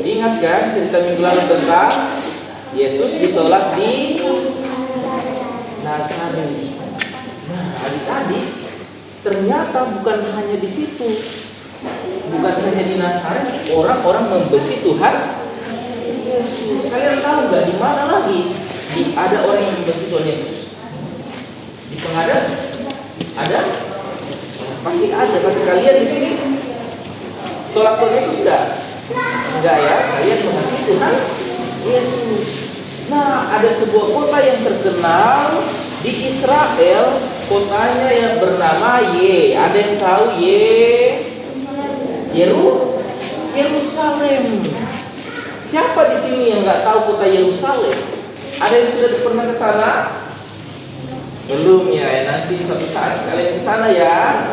Ingat kan cerita minggu lalu tentang Yesus ditolak di Nazaret. Nah, adik-adik, ternyata bukan hanya di situ, bukan hanya di Nazaret orang-orang membenci Tuhan Yesus. Kalian tahu nggak di mana lagi ada orang yang membenci Tuhan Yesus? Di pengadilan ada? Pasti ada. Tapi kalian di sini tolak Tuhan Yesus enggak ya? Kalian mengasihi Tuhan Yesus. Nah, ada sebuah kota yang terkenal di Israel, kotanya yang bernama Ada yang tahu Yerusalem. Siapa di sini yang nggak tahu kota Yerusalem? Ada yang sudah pernah ke sana? Belum ya, nanti suatu saat kalian ke sana ya.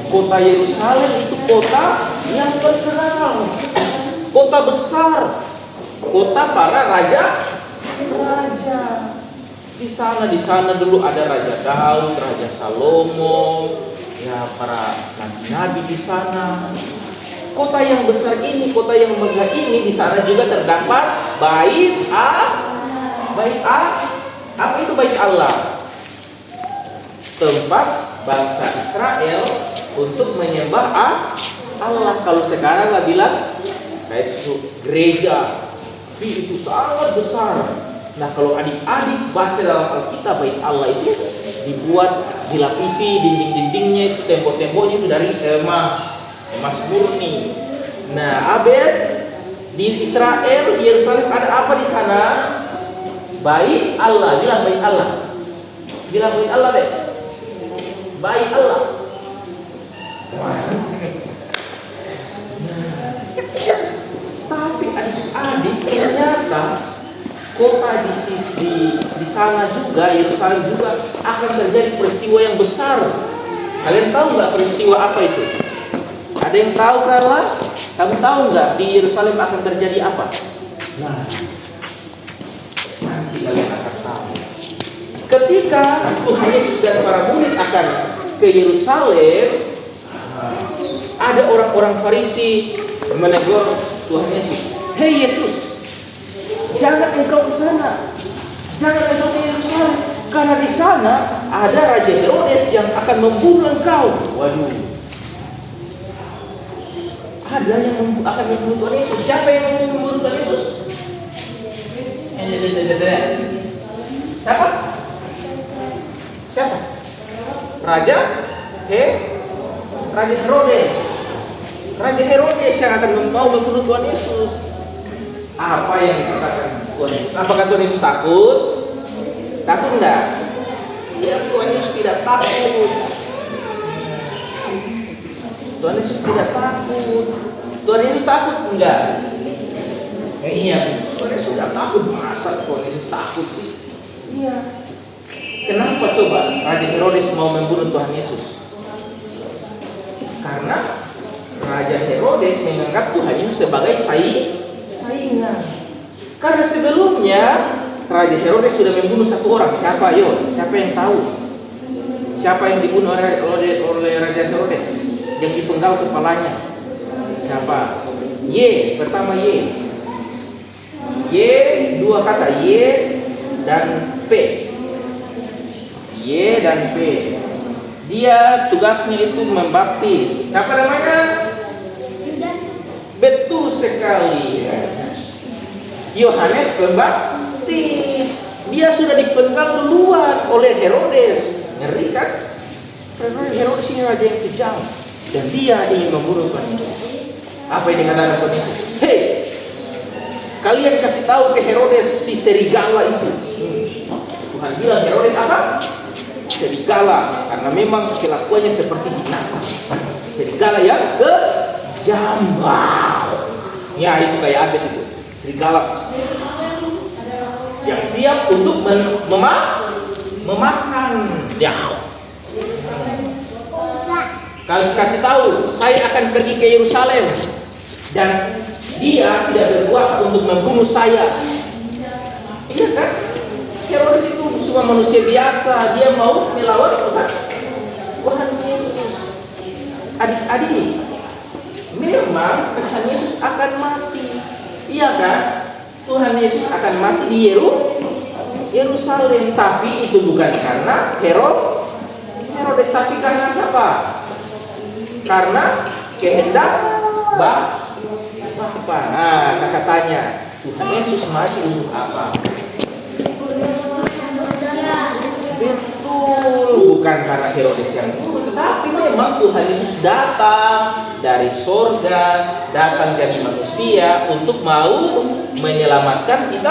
Kota Yerusalem itu kota yang terkenal, kota besar, kota para raja. Di sana dulu ada Raja Daud, Raja Salomo, ya para nabi-nabi di sana. Kota yang besar ini, kota yang megah ini, di sana juga terdapat apa itu bait Allah? Tempat bangsa Israel untuk menyembah Allah. Kalau sekarang lah bilang gereja, tapi itu sangat besar. Nah, kalau adik-adik baca dalam Alkitab, bait Allah itu dibuat, dilapisi dinding-dindingnya itu, tembok-temboknya itu dari emas murni. Nah, Abed di Israel, di Yerusalem ada apa di sana? Bait Allah. Bilang bait Allah. Bilang bait Allah, Beb. Bait Allah. Tapi adik-adik, ternyata kota di sana juga, Yerusalem juga akan terjadi peristiwa yang besar. Kalian tahu nggak peristiwa apa itu? Ada yang tahu Carla? Kamu tahu nggak di Yerusalem akan terjadi apa? Nah, nanti kalian akan tahu. Ketika Tuhan Yesus dan para murid akan ke Yerusalem, ada orang-orang Farisi menegur Tuhan Yesus. Hei Yesus, jangan engkau ke sana, jangan engkau ke Yerusalem, karena di sana ada Raja Herodes yang akan membunuh engkau. Waduh, ada yang akan membunuh Tuhan Yesus. Siapa yang mau membunuh Tuhan Yesus? Siapa? Raja Herodes. Raja Herodes yang akan mau membunuh Tuhan Yesus. Apa yang dikatakan Tuhan Yesus? Apakah Tuhan Yesus takut? Takut enggak? Ya, Tuhan Yesus tidak takut. Tuhan Yesus tidak takut. Tuhan Yesus takut enggak? Iya, Tuhan Yesus tidak takut. Masa Tuhan Yesus takut sih? Iya. Kenapa coba Raja Herodes mau membunuh Tuhan Yesus? Karena Raja Herodes menganggap Tuhan Yesus sebagai saingan. Karena sebelumnya Raja Herodes sudah membunuh satu orang. Siapa? Siapa yang tahu? Siapa yang dibunuh oleh Raja Herodes? Yang dipenggal kepalanya. Siapa? Pertama dua kata Y dan P. Dia tugasnya itu membaptis. Siapa namanya? Betul sekali. Yohanes Pembaptis. Dia sudah dipenggal duluan oleh Herodes. Ngeri kan? Karena Herodes ini raja yang kejam dan dia ingin membunuh Tuhan Yesus. Apa yang dikatakan Tuhan Yesus? Hei, kalian kasih tahu ke Herodes si serigala itu. Tuhan bilang Herodes apa? Serigala, karena memang kelakuannya seperti binatang. Serigala yang kejam. Ya, itu kayak Abed itu. Serigala yang siap untuk memakan. Ya. Kalian kasih tahu, saya akan pergi ke Yerusalem dan dia tidak berkuasa untuk membunuh saya. Iya kan? Herodes itu cuma manusia biasa, dia mau melawan Tuhan Yesus. Adik-adik, memang Tuhan Yesus akan mati. Iya kan? Tuhan Yesus akan mati di Yerusalem, tapi itu bukan karena Herodes, tapi karena siapa? Karena kehendak Bapa. Nah, katanya Tuhan Yesus mati untuk apa? Betul, bukan karena Herodes yang buruk, tetapi memang Tuhan Yesus datang dari sorga, datang jadi manusia untuk mau menyelamatkan kita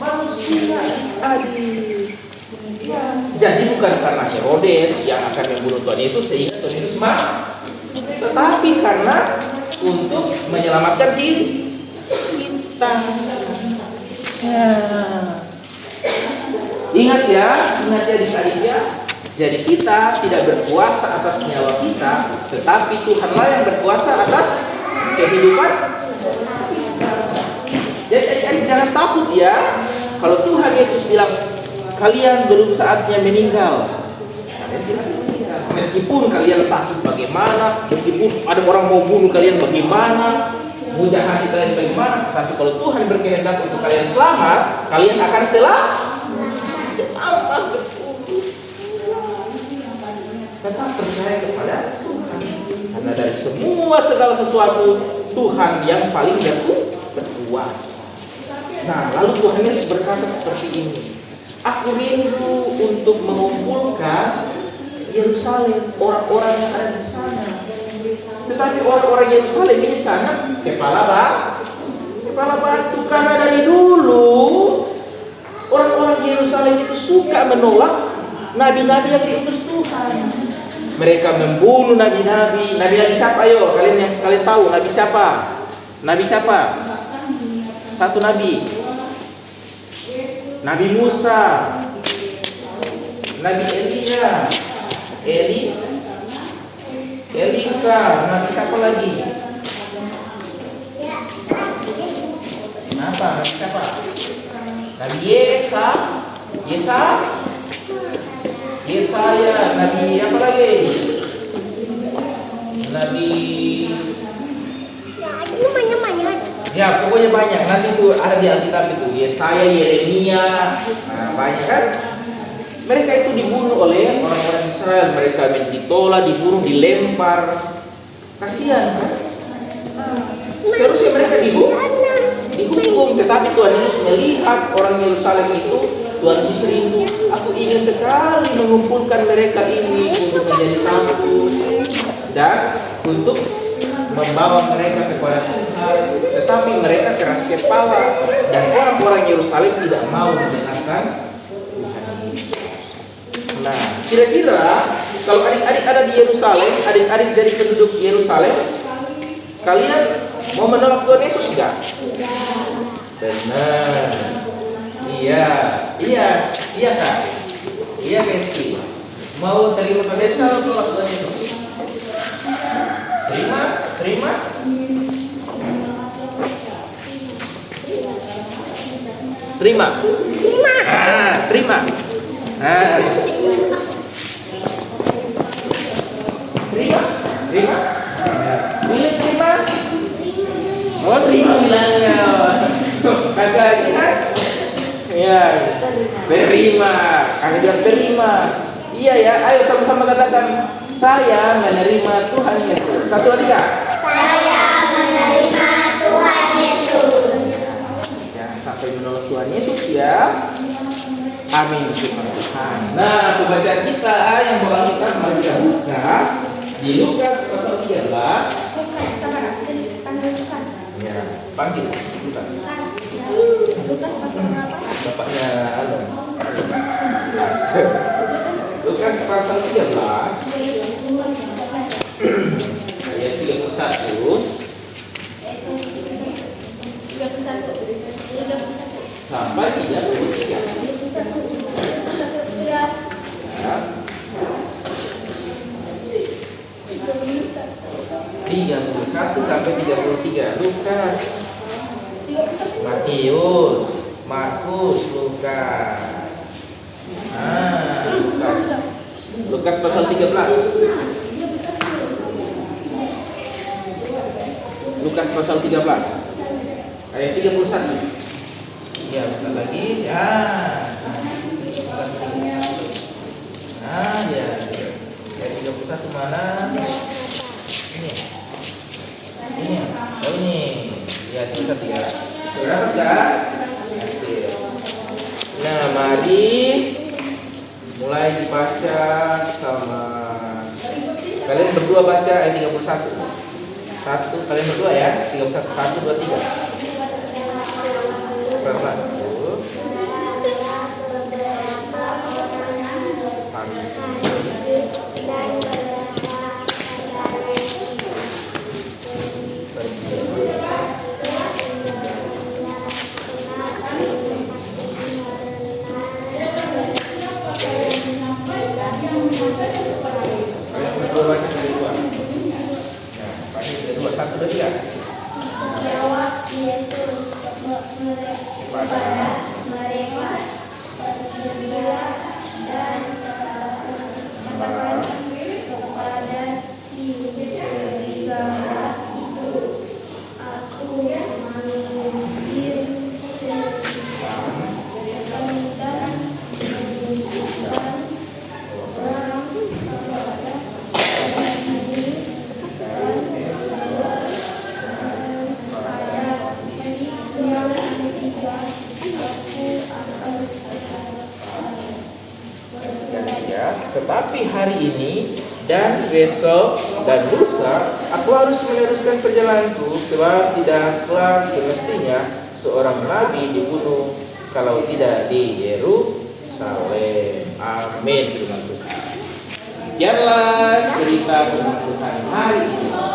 manusia adik. Ya. Jadi bukan karena Herodes yang akan membunuh Tuhan Yesus sehingga Tuhan Yesus mati, tetapi karena untuk menyelamatkan diri kita. Ya. Ingat ya adik-adik ya. Jadi kita tidak berkuasa atas nyawa kita, tetapi Tuhanlah yang berkuasa atas kehidupan kita. Jadi adik-adik jangan takut ya. Kalau Tuhan Yesus bilang kalian belum saatnya meninggal, kalian tidak meninggal. Meskipun kalian sakit bagaimana, meskipun ada orang mau bunuh kalian bagaimana, mujahati kalian bagaimana, tapi kalau Tuhan berkehendak untuk kalian selamat, kalian akan selamat. Tetap percaya kepada Tuhan, karena dari segala sesuatu Tuhan yang paling berkuasa. Nah, lalu Tuhan Yesus berkata seperti ini, aku rindu untuk mengumpulkan Yerusalem, orang-orang yang ada di sana. Tetapi orang-orang Yerusalem ini sangat kepala batu, karena dari dulu orang-orang Yerusalem itu suka menolak nabi-nabi yang diutus Tuhan. Mereka membunuh nabi-nabi. Nabi-nabi siapa? Ayo, kalian tahu nabi siapa? Nabi siapa? Satu nabi. Nabi Musa, Nabi Elia, Elisa, Nabi siapa lagi? Apa? Nabi siapa? Nabi Yesaya, Nabi apa lagi? Nabi ya pokoknya banyak. Nanti itu ada di Alkitab itu Yesaya, Yeremia, banyak kan? Mereka itu dibunuh oleh orang-orang Israel. Mereka ditolak, dibunuh, dilempar. Kasihan kan? Seharusnya mereka dihukum, tetapi Tuhan Yesus melihat orang Yerusalem itu. Tuhan Yesus rindu, aku ingin sekali mengumpulkan mereka ini untuk menjadi satu dan untuk membawa mereka kepada Tuhan. Tetapi mereka keras kepala dan orang-orang Yerusalem tidak mau mendengarkan Tuhan Yesus. Nah, kira-kira kalau adik-adik ada di Yerusalem, adik-adik jadi penduduk Yerusalem, kalian mau menolak Tuhan Yesus enggak? Benar. Iya Kak. Iya Kesti. Mau terima Tuhan Yesus atau tolak Tuhan Yesus? Terima. Terima. Pilih terima. Oh, terima bilangnya. Kagak sih kan? Ya, terima. Kami bilang terima. Iya ya, ayo sama-sama katakan, saya menerima Tuhan Yesus. Satu lagi Kak. Saya menerima Tuhan Yesus. Jangan sampai menolak Tuhan Yesus ya. Amin. Terima Tuhan. Nah, pembacaan kita yang melanjutkan mari kita buka di Lukas pasal 13. Ya, panggil kita. Bapaknya Lukas pasal 13 ayat 31 sampai 33. Ya. 31 sampai 33. Lukas, Matius, Markus, Lukas. Lukas pasal 13. Lukas pasal 13. Ayat 31. Ya, bentar lagi. Ya. Nah, ya. Ayat 31 mana? Ini. Ini. Oh, ini. Ya, 31 ya. Sudah enggak? Nah, mari mulai dibaca sama kalian berdua baca ayat 31. Satu, kalian berdua ya. 31, 1, 2, 3. Pelan-pelan. Kalian berdua baca berdua. Nah, baca berdua, 1, 2, 3. Jawab Yesus kepada mereka, pergilah dan katakan kepada si serigala itu, aku mengusir setan dan menunjukkan orang kepada ini dan tetapi hari ini dan besok dan lusa aku harus meneruskan perjalananku, sebab tidaklah semestinya seorang nabi dibunuh kalau tidak di Yerusalem. Amin. Demikianlah cerita firman Tuhan hari ini.